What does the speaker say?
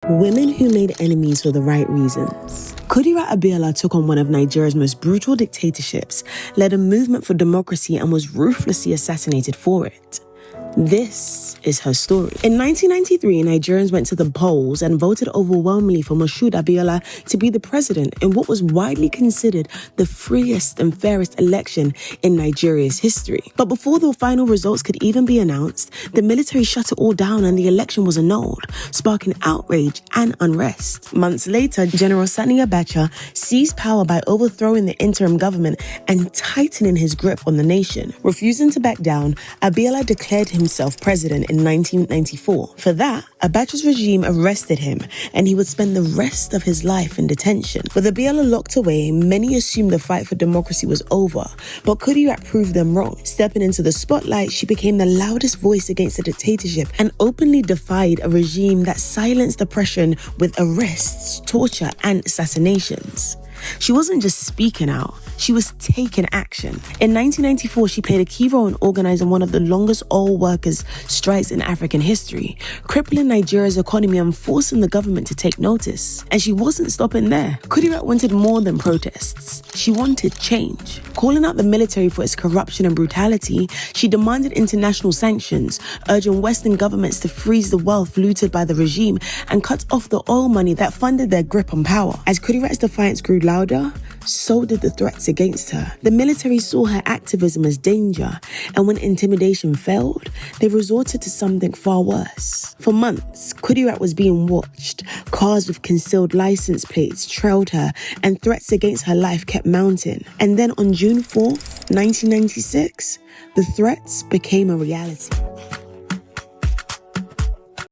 Women who made enemies for the right reasons. KUDIRAT ABIOLA took on one of Nigeria's most brutal dictatorships, led a movement for democracy, and was ruthlessly assassinated for it. This is her story. In 1993, Nigerians went to the polls and voted overwhelmingly for Abiola to be the president in what was widely considered the freest and fairest election in Nigeria's history. But before the final results could even be announced, the military shut it all down and the election was annulled, sparking outrage and unrest. Months later, General Sani Abacha seized power by overthrowing the interim government and tightening his grip on the nation. Refusing to back down, Abiola declared himself president in 1994. For that, Abacha's regime arrested him and he would spend the rest of his life in detention. With Abiola locked away, many assumed the fight for democracy was over, but KUDIRAT proved them wrong. Stepping into the spotlight, she became the loudest voice against the dictatorship and openly defied a regime that silenced oppression with arrests, torture, and assassinations. She wasn't just speaking out, she was taking action. In 1994, she played a key role in organizing one of the longest oil workers' strikes in African history, crippling Nigeria's economy and forcing the government to take notice. And she wasn't stopping there. KUDIRAT wanted more than protests. She wanted change. Calling out the military for its corruption and brutality, she demanded international sanctions, urging Western governments to freeze the wealth looted by the regime and cut off the oil money that funded their grip on power. As KUDIRAT's defiance grew louder, so did the threats against her. The military saw her activism as danger, and when intimidation failed, they resorted to something far worse. For months, KUDIRAT was being watched. Cars with concealed license plates trailed her, and threats against her life kept mounting. And then on June 4th, 1996, the threats became a reality.